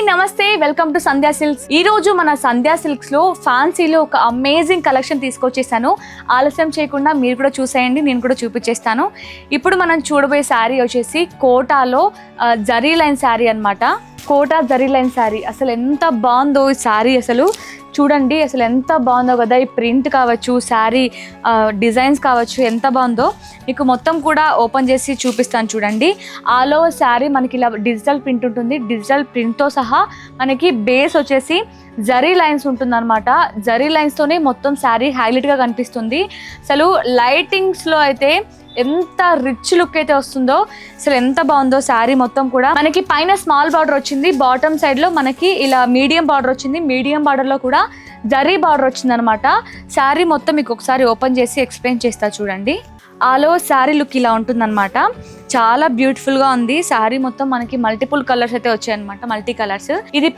నమస్తే, welcome to Sandhya silks. ఈ రోజు మన సంధ్యా సిల్క్స్ లో ఫ్యాన్సీలో ఒక అమేజింగ్ కలెక్షన్ తీసుకొచ్చేసాను. ఆలస్యం చేయకుండా మీరు కూడా చూసేయండి, నేను కూడా చూపించేస్తాను. ఇప్పుడు మనం చూడబోయే శారీ వచ్చేసి కోటాలో జరీ లైన్ శారీ అనమాట. కోటా జరీ లైన్ శారీ అసలు ఎంత బాగుందో ఈ శారీ, అసలు చూడండి అసలు ఎంత బాగుందో కదా. ఈ ప్రింట్ కావచ్చు, శారీ డిజైన్స్ కావచ్చు, ఎంత బాగుందో. మీకు మొత్తం కూడా ఓపెన్ చేసి చూపిస్తాను చూడండి. ఆల్ ఓవర్ శారీ మనకి ఇలా డిజిటల్ ప్రింట్ ఉంటుంది. డిజిటల్ ప్రింట్తో సహా మనకి బేస్ వచ్చేసి జరీ లైన్స్ ఉంటుందన్నమాట. జరీ లైన్స్తోనే మొత్తం శారీ హైలైట్గా కనిపిస్తుంది. అసలు లైటింగ్స్లో అయితే ఎంత రిచ్ లుక్ అయితే వస్తుందో, అసలు ఎంత బాగుందో శారీ మొత్తం కూడా. మనకి పైన స్మాల్ బార్డర్ వచ్చింది, బాటమ్ సైడ్ లో మనకి ఇలా మీడియం బార్డర్ వచ్చింది. మీడియం బార్డర్ లో కూడా జరీ బార్డర్ వచ్చింది అనమాట. శారీ మొత్తం మీకు ఒకసారి ఓపెన్ చేసి ఎక్స్ప్లెయిన్ చేస్తా చూడండి. ఆల్ ఓవర్ శారీ లుక్ ఇలా ఉంటుందన్నమాట. చాలా బ్యూటిఫుల్ గా ఉంది శారీ మొత్తం. మనకి మల్టిపుల్ కలర్స్ అయితే వచ్చాయన్నమాట, మల్టీ కలర్స్. ఇది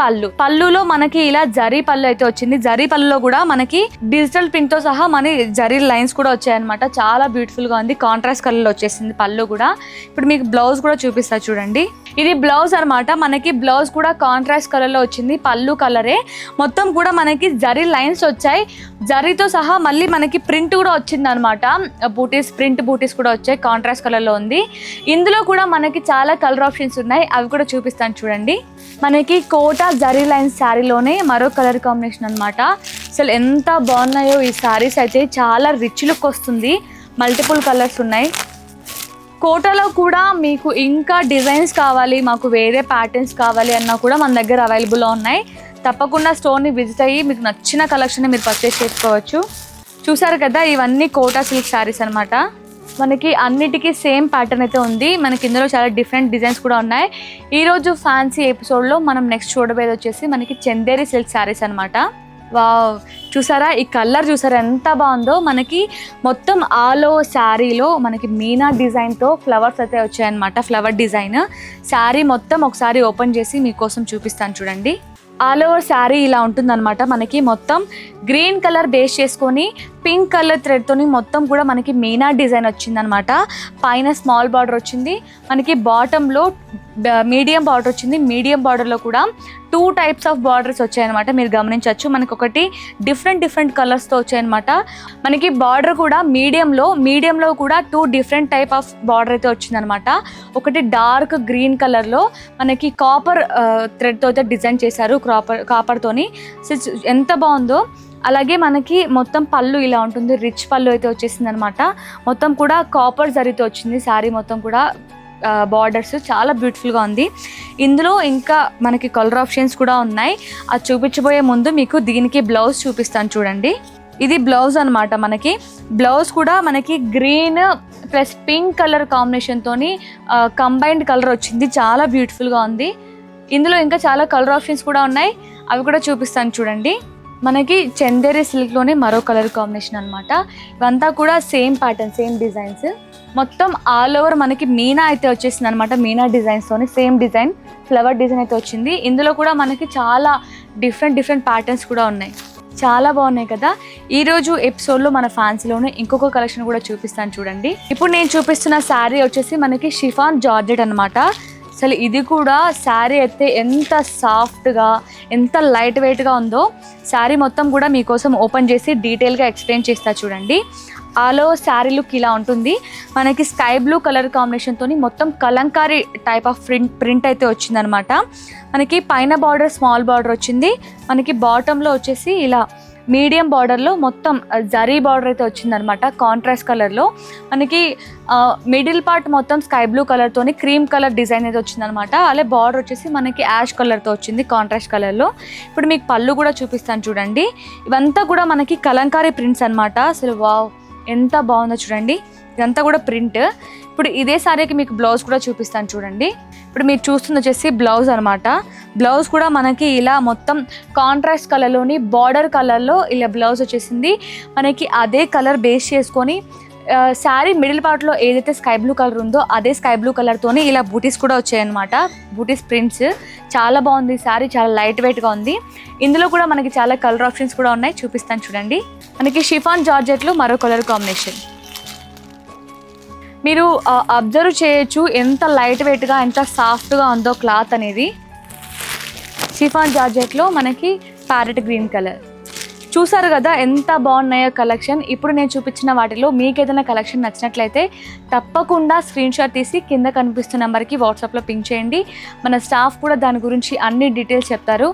పళ్ళులో మనకి ఇలా జరీ పళ్ళు అయితే వచ్చింది. జరీ పళ్ళులో కూడా మనకి డిజిటల్ ప్రింట్ తో సహా మన జరీ లైన్స్ కూడా వచ్చాయన్నమాట. చాలా బ్యూటిఫుల్ గా ఉంది. కాంట్రాస్ట్ కలర్ లో వచ్చేసింది పళ్ళు కూడా. ఇప్పుడు మీకు బ్లౌజ్ కూడా చూపిస్తా చూడండి. ఇది బ్లౌజ్ అనమాట. మనకి బ్లౌజ్ కూడా కాంట్రాస్ట్ కలర్ లో వచ్చింది. పళ్ళు కలరే మొత్తం కూడా మనకి జరీ లైన్స్ వచ్చాయి. జరీతో సహా మళ్ళీ మనకి ప్రింట్ కూడా వచ్చింది అనమాట. ప్రింట్ బూటీస్ కూడా వచ్చాయి, కాంట్రాస్ట్ కలర్ లో ఉంది. ఇందులో కూడా మనకి చాలా కలర్ ఆప్షన్స్ ఉన్నాయి, అవి కూడా చూపిస్తాను చూడండి. మనకి కోటా జరీ లైన్స్ శారీలోనే మరో కలర్ కాంబినేషన్ అనమాట. అసలు ఎంత బాగున్నాయో ఈ శారీస్ అయితే. చాలా రిచ్ లుక్ వస్తుంది. మల్టిపుల్ కలర్స్ ఉన్నాయి. కోటాలో కూడా మీకు ఇంకా డిజైన్స్ కావాలి, మాకు వేరే ప్యాటర్న్స్ కావాలి అన్నా కూడా మన దగ్గర అవైలబుల్లో ఉన్నాయి. తప్పకుండా స్టోర్ని విజిట్ అయ్యి మీకు నచ్చిన కలెక్షన్ మీరు పర్చేస్ చేసుకోవచ్చు. చూసారు కదా, ఇవన్నీ కోటా సిల్క్ శారీస్ అనమాట. మనకి అన్నిటికీ సేమ్ ప్యాటర్న్ అయితే ఉంది. మనకి ఇందులో చాలా డిఫరెంట్ డిజైన్స్ కూడా ఉన్నాయి. ఈరోజు ఫ్యాన్సీ ఎపిసోడ్లో మనం నెక్స్ట్ చూడబోయేది వచ్చేసి మనకి చందేరి సిల్క్ శారీస్ అనమాట. వావ్, చూసారా ఈ కలర్, చూసారా ఎంత బాగుందో. మనకి మొత్తం ఆల్ ఓవర్ శారీలో మనకి మీనా డిజైన్తో ఫ్లవర్స్ అయితే వచ్చాయన్నమాట. ఫ్లవర్ డిజైన్ శారీ మొత్తం ఒకసారి ఓపెన్ చేసి మీకోసం చూపిస్తాను చూడండి. ఆల్ ఓవర్ శారీ ఇలా ఉంటుందన్నమాట. మనకి మొత్తం గ్రీన్ కలర్ బేస్ చేసుకొని పింక్ కలర్ థ్రెడ్తోని మొత్తం కూడా మనకి మీనా డిజైన్ వచ్చిందనమాట. పైన స్మాల్ బార్డర్ వచ్చింది. మనకి బాటంలో మీడియం బార్డర్ వచ్చింది. మీడియం బార్డర్లో కూడా 2 టైప్స్ ఆఫ్ బార్డర్స్ వచ్చాయన్నమాట. మీరు గమనించవచ్చు. మనకి ఒకటి డిఫరెంట్ కలర్స్తో వచ్చాయన్నమాట. మనకి బార్డర్ కూడా మీడియంలో కూడా 2 డిఫరెంట్ టైప్ ఆఫ్ బార్డర్ అయితే వచ్చిందనమాట. ఒకటి డార్క్ గ్రీన్ కలర్లో మనకి కాపర్ థ్రెడ్తో అయితే డిజైన్ చేశారు, కాపర్తోని. ఎంత బాగుందో. అలాగే మనకి మొత్తం పళ్ళు ఇలా ఉంటుంది. రిచ్ పళ్ళు అయితే వచ్చేసింది అనమాట. మొత్తం కూడా కాపర్ జరీతో వచ్చింది శారీ మొత్తం కూడా. బార్డర్స్ చాలా బ్యూటిఫుల్గా ఉంది. ఇందులో ఇంకా మనకి కలర్ ఆప్షన్స్ కూడా ఉన్నాయి. అది చూపించబోయే ముందు మీకు దీనికి బ్లౌజ్ చూపిస్తాను చూడండి. ఇది బ్లౌజ్ అనమాట. మనకి బ్లౌజ్ కూడా మనకి గ్రీన్ ప్లస్ పింక్ కలర్ కాంబినేషన్తోని కంబైన్డ్ కలర్ వచ్చింది. చాలా బ్యూటిఫుల్గా ఉంది. ఇందులో ఇంకా చాలా కలర్ ఆప్షన్స్ కూడా ఉన్నాయి, అవి కూడా చూపిస్తాను చూడండి. మనకి చందేరి సిల్క్లోనే మరో కలర్ కాంబినేషన్ అనమాట. ఇవంతా కూడా సేమ్ ప్యాటర్న్, సేమ్ డిజైన్స్. మొత్తం ఆల్ ఓవర్ మనకి మీనా అయితే వచ్చేసింది అనమాట. మీనా డిజైన్స్తోని సేమ్ డిజైన్, ఫ్లవర్ డిజైన్ అయితే వచ్చింది. ఇందులో కూడా మనకి చాలా డిఫరెంట్ ప్యాటర్న్స్ కూడా ఉన్నాయి. చాలా బాగున్నాయి కదా. ఈరోజు ఎపిసోడ్లో మన ఫ్యాన్సీలోనే ఇంకొక కలెక్షన్ కూడా చూపిస్తాను చూడండి. ఇప్పుడు నేను చూపిస్తున్న శారీ వచ్చేసి మనకి షిఫాన్ జార్జెట్ అనమాట. అసలు ఇది కూడా శారీ అయితే ఎంత సాఫ్ట్గా, ఎంత లైట్ వెయిట్గా ఉందో. శారీ మొత్తం కూడా మీకోసం ఓపెన్ చేసి డీటెయిల్గా ఎక్స్ప్లెయిన్ చేస్తా చూడండి. ఆల్ ఓవర్ శారీ లుక్ ఇలా ఉంటుంది. మనకి స్కై బ్లూ కలర్ కాంబినేషన్తో మొత్తం కలంకారీ టైప్ ఆఫ్ ప్రింట్ అయితే వచ్చిందనమాట. మనకి పైన బార్డర్ స్మాల్ బార్డర్ వచ్చింది. మనకి బాటంలో వచ్చేసి ఇలా మీడియం బార్డర్లో మొత్తం జరీ బార్డర్ అయితే వచ్చిందనమాట. కాంట్రాస్ట్ కలర్లో మనకి మిడిల్ పార్ట్ మొత్తం స్కై బ్లూ కలర్తోని క్రీమ్ కలర్ డిజైన్ అయితే వచ్చిందనమాట. అలాగే బార్డర్ వచ్చేసి మనకి యాష్ కలర్తో వచ్చింది, కాంట్రాస్ట్ కలర్లో. ఇప్పుడు మీకు పళ్ళు కూడా చూపిస్తాను చూడండి. ఇవంతా కూడా మనకి కలంకారీ ప్రింట్స్ అనమాట. అసలు వావ్, ఎంత బాగుందో చూడండి. ఇదంతా కూడా ప్రింట్. ఇప్పుడు ఇదే సారీకి మీకు బ్లౌజ్ కూడా చూపిస్తాను చూడండి. ఇప్పుడు మీరు చూస్తుంది వచ్చేసి బ్లౌజ్ అనమాట. బ్లౌజ్ కూడా మనకి ఇలా మొత్తం కాంట్రాస్ట్ కలర్లోని బార్డర్ కలర్లో ఇలా బ్లౌజ్ వచ్చేసింది. మనకి అదే కలర్ బేస్ చేసుకొని శారీ మిడిల్ పార్ట్లో ఏదైతే స్కై బ్లూ కలర్ ఉందో అదే స్కై బ్లూ కలర్తోని ఇలా బూటీస్ కూడా వచ్చాయన్నమాట. బూటీస్ ప్రింట్స్ చాలా బాగుంది. శారీ చాలా లైట్ వెయిట్గా ఉంది. ఇందులో కూడా మనకి చాలా కలర్ ఆప్షన్స్ కూడా ఉన్నాయి, చూపిస్తాను చూడండి. మనకి షిఫాన్ జార్జెట్లో మరో కలర్ కాంబినేషన్. మీరు అబ్జర్వ్ చేయొచ్చు ఎంత లైట్ వెయిట్గా, ఎంత సాఫ్ట్గా ఉందో క్లాత్ అనేది. షిఫాన్ జార్జెట్లో మనకి ప్యారెట్ గ్రీన్ కలర్. చూసారు కదా ఎంత బాగున్నాయో కలెక్షన్. ఇప్పుడు నేను చూపించిన వాటిలో మీకు ఏదైనా కలెక్షన్ నచ్చినట్లయితే తప్పకుండా స్క్రీన్ షాట్ తీసి కింద కనిపిస్తున్న నెంబర్కి వాట్సాప్లో పింక్ చేయండి. మన స్టాఫ్ కూడా దాని గురించి అన్ని డీటెయిల్స్ చెప్తారు.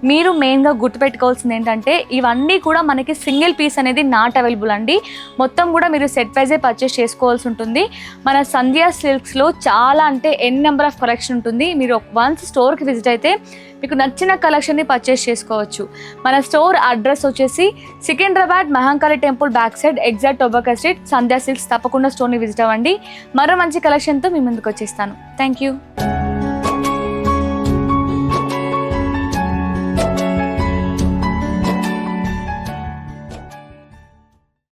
మీరు మెయిన్గా గుర్తుపెట్టుకోవాల్సింది ఏంటంటే ఇవన్నీ కూడా మనకి సింగిల్ పీస్ అనేది నాట్ అవైలబుల్ అండి. మొత్తం కూడా మీరు సెట్ వైజే పర్చేస్ చేసుకోవాల్సి ఉంటుంది. మన సంధ్యా సిల్క్స్లో చాలా అంటే ఎన్ నెంబర్ ఆఫ్ కలెక్షన్ ఉంటుంది. మీరు వన్స్ స్టోర్కి విజిట్ అయితే మీకు నచ్చిన కలెక్షన్ని పర్చేస్ చేసుకోవచ్చు. మన స్టోర్ అడ్రస్ వచ్చేసి Secunderabad Mahankali temple back side exact tobacco street, Sandhya Silks. తప్పకుండా స్టోర్ని విజిట్ అవ్వండి. మరో మంచి కలెక్షన్తో మీ ముందుకు వచ్చేస్తాను. Thank you.